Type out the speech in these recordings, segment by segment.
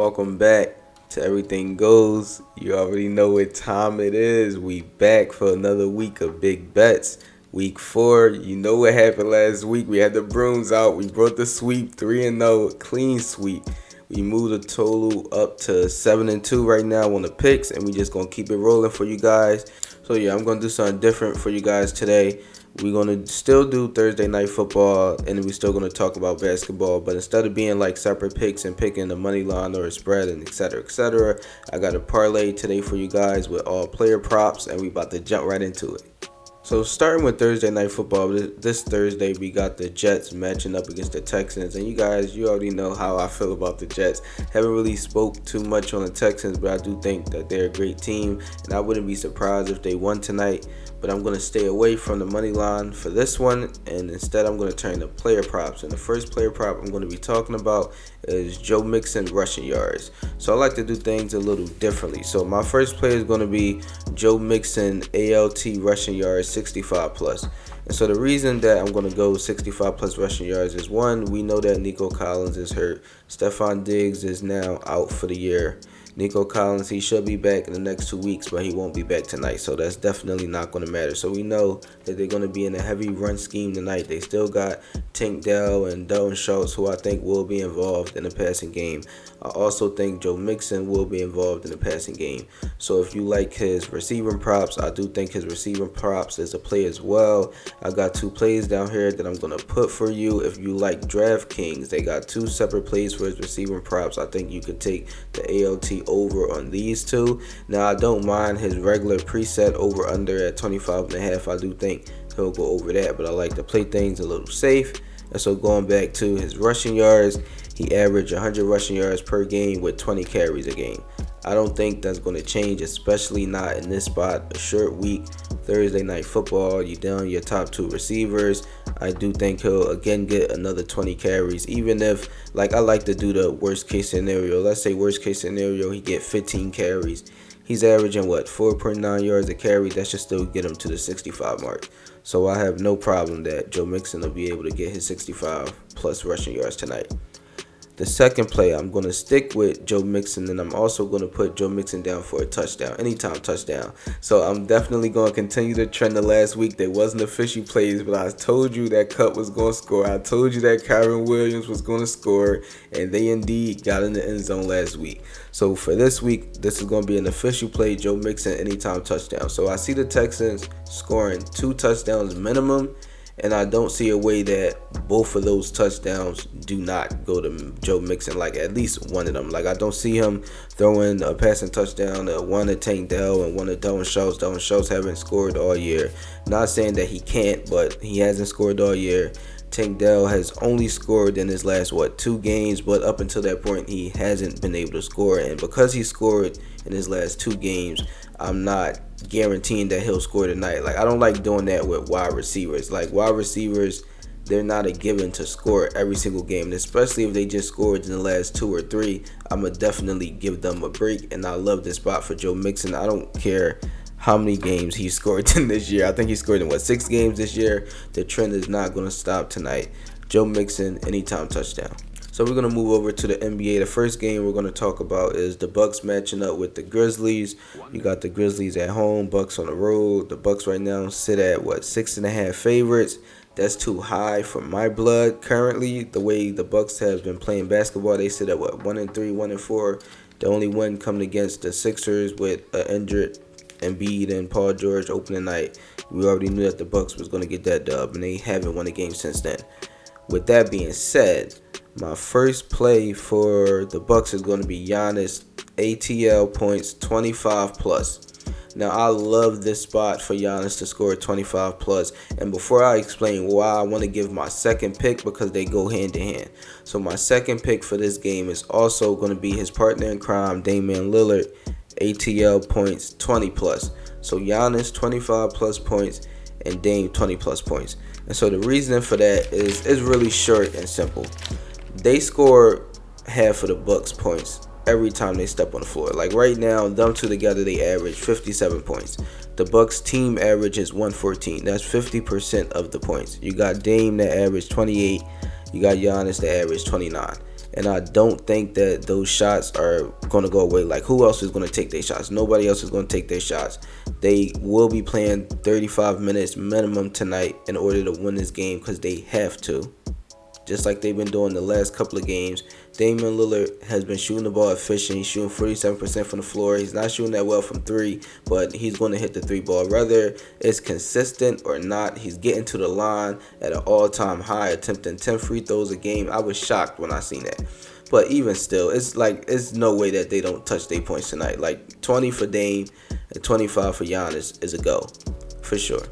Welcome back to Everything Goes. You already know what time it is. We back for another week of big bets. Week 4, you know what happened last week. We had the brooms out. We brought the sweep 3-0, clean sweep. We moved the total up to 7-2 right now on the picks, and we just gonna keep it rolling for you guys. So yeah, I'm gonna do something different for you guys today. We're going to still do Thursday night football, and we're still going to talk about basketball. But instead of being like separate picks and picking the money line or a spread and etc., I got a parlay today for you guys with all player props, and we about to jump right into it. So starting with Thursday night football, this Thursday we got the Jets matching up against the Texans. And you guys, you already know how I feel about the Jets. Haven't really spoke too much on the Texans, but I do think that they're a great team. And I wouldn't be surprised if they won tonight. But I'm going to stay away from the money line for this one. And instead, I'm going to turn to player props. And the first player prop I'm going to be talking about is Joe Mixon rushing yards. So I like to do things a little differently. So my first player is going to be Joe Mixon ALT rushing yards 65 plus. And so the reason that I'm going to go 65 plus rushing yards is, one, we know that Nico Collins is hurt. Stephon Diggs is now out for the year. Nico Collins, he should be back in the next 2 weeks, but he won't be back tonight. So that's definitely not going to matter. So we know that they're going to be in a heavy run scheme tonight. They still got Tank Dell and Dalton Schultz, who I think will be involved in the passing game. I also think Joe Mixon will be involved in the passing game. So if you like his receiving props, I do think his receiving props is a play as well. I got 2 plays down here that I'm going to put for you. If you like DraftKings, they got 2 separate plays for his receiving props. I think you could take the ALT over on these 2. Now, I don't mind his regular preset over under at 25.5. I do think he'll go over that, but I like to play things a little safe. And so going back to his rushing yards, he averaged 100 rushing yards per game with 20 carries a game. I don't think that's going to change, especially not in this spot. A short week, Thursday night football, you down your top 2 receivers. I do think he'll again get another 20 carries, even if, like, I like to do the worst case scenario. Let's say worst case scenario, he get 15 carries. He's averaging 4.9 yards a carry. That should still get him to the 65 mark. So I have no problem that Joe Mixon will be able to get his 65 plus rushing yards tonight. The second play, I'm going to stick with Joe Mixon, and I'm also going to put Joe Mixon down for a touchdown, anytime touchdown. So I'm definitely going to continue the trend of last week. There wasn't official plays, but I told you that Cup was going to score. I told you that Kyron Williams was going to score, and they indeed got in the end zone last week. So for this week, this is going to be an official play, Joe Mixon, anytime touchdown. So I see the Texans scoring 2 touchdowns minimum, and I don't see a way that both of those touchdowns do not go to Joe Mixon, like at least one of them. Like, I don't see him throwing a passing touchdown, one to Tank Dell and one to Dalton Schultz. Dalton Schultz haven't scored all year. Not saying that he can't, but he hasn't scored all year. Tank Dell has only scored in his last 2 games, but up until that point he hasn't been able to score. And because he scored in his last 2 games, I'm not guaranteeing that he'll score tonight. Like, I don't like doing that with wide receivers. Like, wide receivers, they're not a given to score every single game, and especially if they just scored in the last 2 or 3, I'm gonna definitely give them a break. And I love this spot for Joe Mixon. I don't care how many games he scored in this year. I think he scored in 6 games this year. The trend is not going to stop tonight. Joe Mixon, anytime touchdown. So we're going to move over to the NBA. The first game we're going to talk about is the Bucks matching up with the Grizzlies. You got the Grizzlies at home, Bucks on the road. The Bucks right now sit at 6.5 favorites. That's too high for my blood currently. The way the Bucks have been playing basketball, they sit at 1-3, 1-4. The only win coming against the Sixers with an injured Embiid and Paul George opening night. We already knew that the Bucks was going to get that dub, and they haven't won a game since then. With that being said, my first play for the Bucks is going to be Giannis ATL points 25 plus. Now, I love this spot for Giannis to score 25 plus. And before I explain why, I want to give my second pick because they go hand in hand. So my second pick for this game is also going to be his partner in crime, Damian Lillard, ATL points 20 plus. So Giannis 25 plus points and Dame 20 plus points. And so the reason for that is really short and simple. They score half of the Bucks points every time they step on the floor. Like right now, them two together, they average 57 points. The Bucks team average is 114. That's 50% of the points. You got Dame that averaged 28. You got Giannis that averaged 29. and I don't think that those shots are going to go away. Like, who else is going to take their shots? Nobody else is going to take their shots. They will be playing 35 minutes minimum tonight in order to win this game because they have to. Just like they've been doing the last couple of games. Damian Lillard has been shooting the ball efficient. He's shooting 47% from the floor. He's not shooting that well from three, but he's going to hit the three ball. Whether it's consistent or not, he's getting to the line at an all-time high, attempting 10 free throws a game. I was shocked when I seen that. But even still, it's no way that they don't touch their points tonight. Like 20 for Dame and 25 for Giannis is a go, for sure.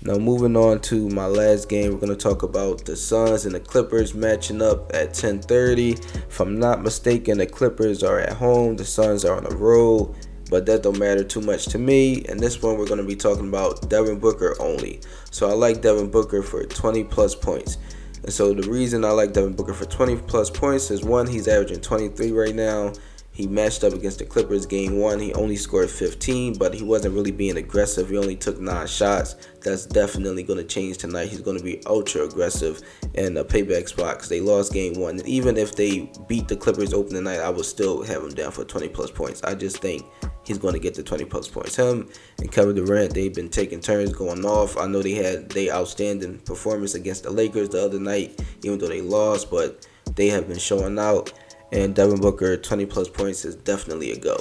Now, moving on to my last game, we're going to talk about the Suns and the Clippers matching up at 10:30. If I'm not mistaken, the Clippers are at home, the Suns are on the road, but that don't matter too much to me. And this one, we're going to be talking about Devin Booker only. So I like Devin Booker for 20-plus points. And so the reason I like Devin Booker for 20-plus points is, one, he's averaging 23 right now. He matched up against the Clippers game 1. He only scored 15, but he wasn't really being aggressive. He only took 9 shots. That's definitely going to change tonight. He's going to be ultra aggressive in a payback spot because they lost game 1. And even if they beat the Clippers opening night, I would still have him down for 20-plus points. I just think he's going to get the 20-plus points. Him and Kevin Durant, they've been taking turns going off. I know they had their outstanding performance against the Lakers the other night, even though they lost, but they have been showing out. And Devin Booker, 20-plus points is definitely a go.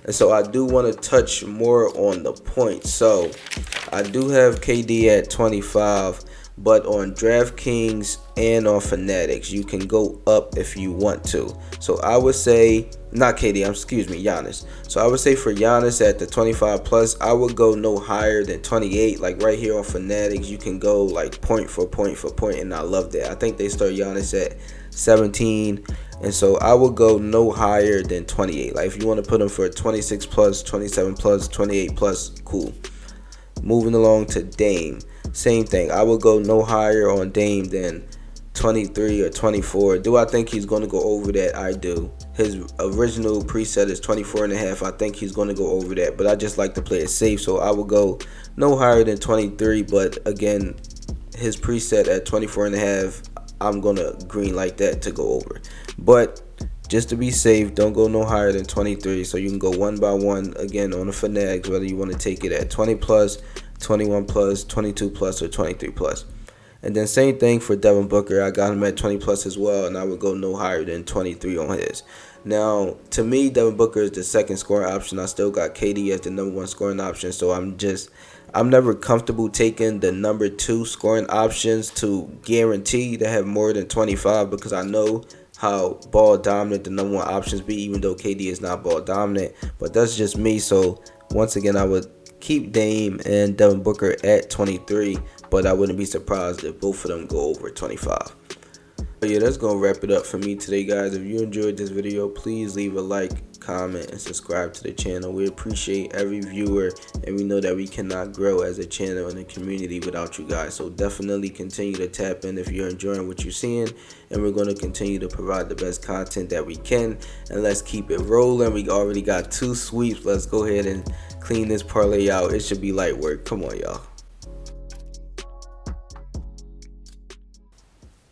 And so I do want to touch more on the points. So I do have KD at 25, but on DraftKings and on Fanatics, you can go up if you want to. So I would say, not KD, excuse me, Giannis. So I would say for Giannis at the 25 plus, I would go no higher than 28. Like right here on Fanatics, you can go like point for point for point, and I love that. I think they start Giannis at 17. And so I would go no higher than 28. Like if you want to put him for 26 plus, 27 plus, 28 plus, cool. Moving along to Dame. Same thing. I would go no higher on Dame than 23 or 24. Do I think he's going to go over that? I do. His original preset is 24.5. I think he's going to go over that. But I just like to play it safe. So I would go no higher than 23. But again, his preset at 24.5. I'm going to green like that to go over. But just to be safe, don't go no higher than 23. So you can go one by one again on the Fanatics, whether you want to take it at 20 plus, 21 plus, 22 plus, or 23 plus. And then same thing for Devin Booker. I got him at 20 plus as well, and I would go no higher than 23 on his. Now, to me, Devin Booker is the second scoring option. I still got KD as the number 1 scoring option, so I'm never comfortable taking the number 2 scoring options to guarantee to have more than 25 because I know how ball dominant the number 1 options be, even though KD is not ball dominant. But that's just me. So once again, I would keep Dame and Devin Booker at 23, but I wouldn't be surprised if both of them go over 25. But yeah, that's going to wrap it up for me today, guys. If you enjoyed this video, please leave a like, comment, and subscribe to the channel. We appreciate every viewer, and we know that we cannot grow as a channel and a community without you guys. So definitely continue to tap in if you're enjoying what you're seeing, and we're going to continue to provide the best content that we can. And let's keep it rolling. We already got 2 sweeps. Let's go ahead and clean this parlay out. It should be light work. Come on, y'all.